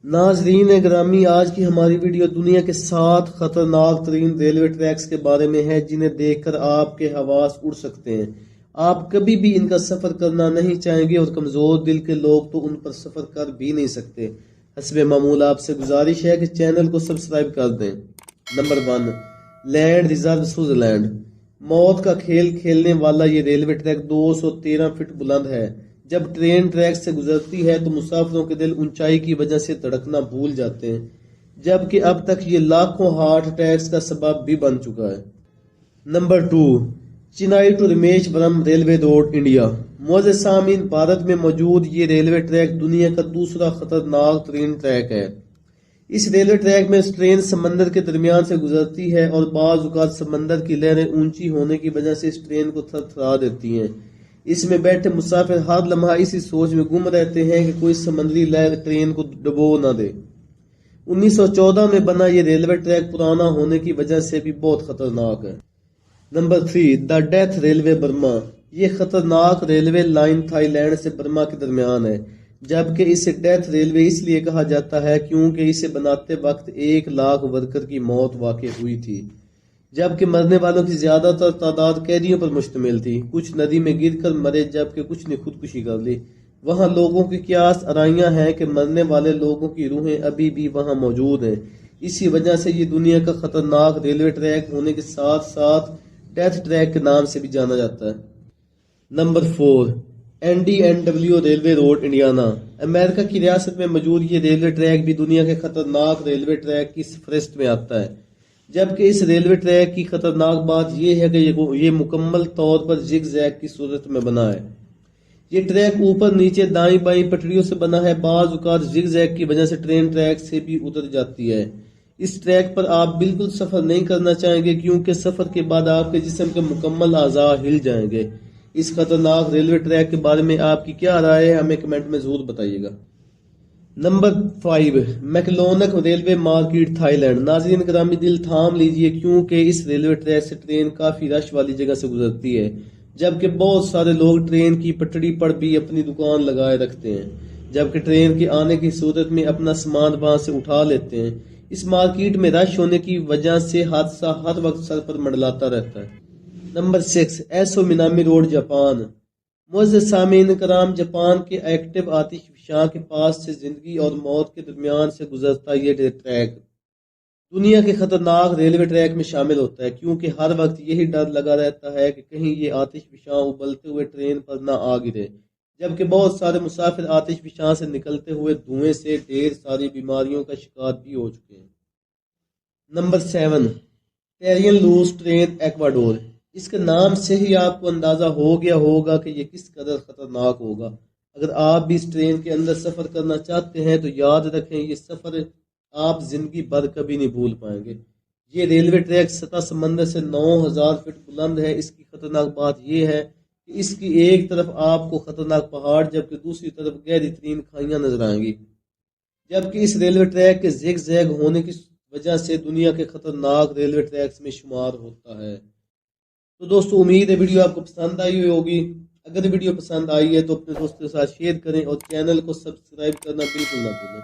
ناظرین گرامی، آج کی ہماری ویڈیو دنیا کے 7 خطرناک ترین ریلوے ٹریکس کے بارے میں ہے جنہیں دیکھ کر آپ کے حواس اڑ سکتے ہیں۔ آپ کبھی بھی ان کا سفر کرنا نہیں چاہیں گے اور کمزور دل کے لوگ تو ان پر سفر کر بھی نہیں سکتے۔ حسب معمول آپ سے گزارش ہے کہ چینل کو سبسکرائب کر دیں۔ Number 1، land reserve Switzerland. موت کا کھیل کھیلنے والا یہ ریلوے ٹریک 213 فٹ بلند ہے۔ جب ٹرین ٹریک سے گزرتی ہے تو مسافروں کے دل اونچائی کی وجہ سے دھڑکنا بھول جاتے ہیں، جبکہ اب تک یہ لاکھوں ہارٹ اٹیکس کا سبب بھی بن چکا ہے۔ Number 2، Chennai to Rameswaram railway road, India. معزز سامعین، بھارت میں موجود یہ ریلوے ٹریک دنیا کا دوسرا خطرناک ترین ٹریک ہے۔ اس ریلوے ٹریک میں ٹرین سمندر کے درمیان سے گزرتی ہے اور بعض اوقات سمندر کی لہریں اونچی ہونے کی وجہ سے اس ٹرین کو تھر تھرا دیتی ہیں۔ اس میں بیٹھے مسافر ہر لمحہ اسی سوچ میں گم رہتے ہیں کہ کوئی سمندری لہر ٹرین کو ڈبو نہ دے۔ 1914 میں بنا یہ ریلوے ٹریک پرانا ہونے کی وجہ سے بھی بہت خطرناک ہے۔ Number 3، the death railway, Burma. یہ خطرناک ریلوے لائن تھائی لینڈ سے برما کے درمیان ہے، جبکہ اسے ڈیتھ ریلوے اس لیے کہا جاتا ہے کیونکہ اسے بناتے وقت 1 لاکھ ورکر کی موت واقع ہوئی تھی، جبکہ مرنے والوں کی زیادہ تر تعداد قیدیوں پر مشتمل تھی۔ کچھ ندی میں گر کر مرے جبکہ کچھ نے خودکشی کر لی۔ وہاں لوگوں کی قیاس آرائیاں ہیں کہ مرنے والے لوگوں کی روحیں ابھی بھی وہاں موجود ہیں۔ اسی وجہ سے یہ دنیا کا خطرناک ریلوے ٹریک ہونے کے ساتھ ساتھ ڈیتھ ٹریک کے نام سے بھی جانا جاتا ہے۔ Number 4، NDNW railway road, Indiana. امریکہ کی ریاست میں موجود یہ ریلوے ٹریک بھی دنیا کے خطرناک ریلوے ٹریک کی فہرست میں آتا ہے، جبکہ اس ریلوے ٹریک کی خطرناک بات یہ ہے کہ یہ مکمل طور پر زگ زیگ کی صورت میں بنا ہے۔ یہ ٹریک اوپر نیچے دائیں بائیں پٹڑیوں سے بنا ہے۔ بعض اوقات زگ زیگ کی وجہ سے ٹرین ٹریک سے بھی اتر جاتی ہے۔ اس ٹریک پر آپ بالکل سفر نہیں کرنا چاہیں گے کیونکہ سفر کے بعد آپ کے جسم کے مکمل اعضاء ہل جائیں گے۔ اس خطرناک ریلوے ٹریک کے بارے میں آپ کی کیا رائے ہے، ہمیں کمنٹ میں ضرور بتائیے گا۔ Number 5، Maeklong railway market, Thailand. ناظرین گرامی، دل تھام لیجئے کیونکہ اس ریلوے ٹریک سے ٹرین کافی رش والی جگہ سے گزرتی ہے، جبکہ بہت سارے لوگ ٹرین کی پٹڑی پر بھی اپنی دکان لگائے رکھتے ہیں، جبکہ ٹرین کے آنے کی صورت میں اپنا سامان وہاں سے اٹھا لیتے ہیں۔ اس مارکیٹ میں رش ہونے کی وجہ سے حادثہ ہر وقت سر پر منڈلاتا رہتا ہے۔ نمبر 6، ایسو مینامی روڈ، جاپان۔ معزز سامعین کرام، جاپان کے ایکٹیو آتش فشاں کے پاس سے زندگی اور موت کے درمیان سے گزرتا یہ ٹریک دنیا کے خطرناک ریلوے ٹریک میں شامل ہوتا ہے، کیونکہ ہر وقت یہی ڈر لگا رہتا ہے کہ کہیں یہ آتش فشاں ابلتے ہوئے ٹرین پر نہ آ گرے، جبکہ بہت سارے مسافر آتش فشاں سے نکلتے ہوئے دھوئیں سے ڈھیر ساری بیماریوں کا شکار بھی ہو چکے ہیں۔ نمبر 7، ٹیرین لوز ٹرین، ایکواڈور۔ اس کے نام سے ہی آپ کو اندازہ ہو گیا ہوگا کہ یہ کس قدر خطرناک ہوگا۔ اگر آپ بھی اس ٹرین کے اندر سفر کرنا چاہتے ہیں تو یاد رکھیں یہ سفر آپ زندگی بھر کبھی نہیں بھول پائیں گے۔ یہ ریلوے ٹریک سطح سمندر سے 9000 فٹ بلند ہے۔ اس کی خطرناک بات یہ ہے کہ اس کی ایک طرف آپ کو خطرناک پہاڑ جبکہ دوسری طرف گہری ترین کھائیاں نظر آئیں گی، جبکہ اس ریلوے ٹریک کے زگ زیگ ہونے کی وجہ سے دنیا کے خطرناک ریلوے ٹریکس میں شمار ہوتا ہے۔ تو دوستو، امید ہے ویڈیو آپ کو پسند آئی ہوئی ہوگی۔ اگر ویڈیو پسند آئی ہے تو اپنے دوستوں کے ساتھ شیئر کریں اور چینل کو سبسکرائب کرنا بالکل نہ بھولیں۔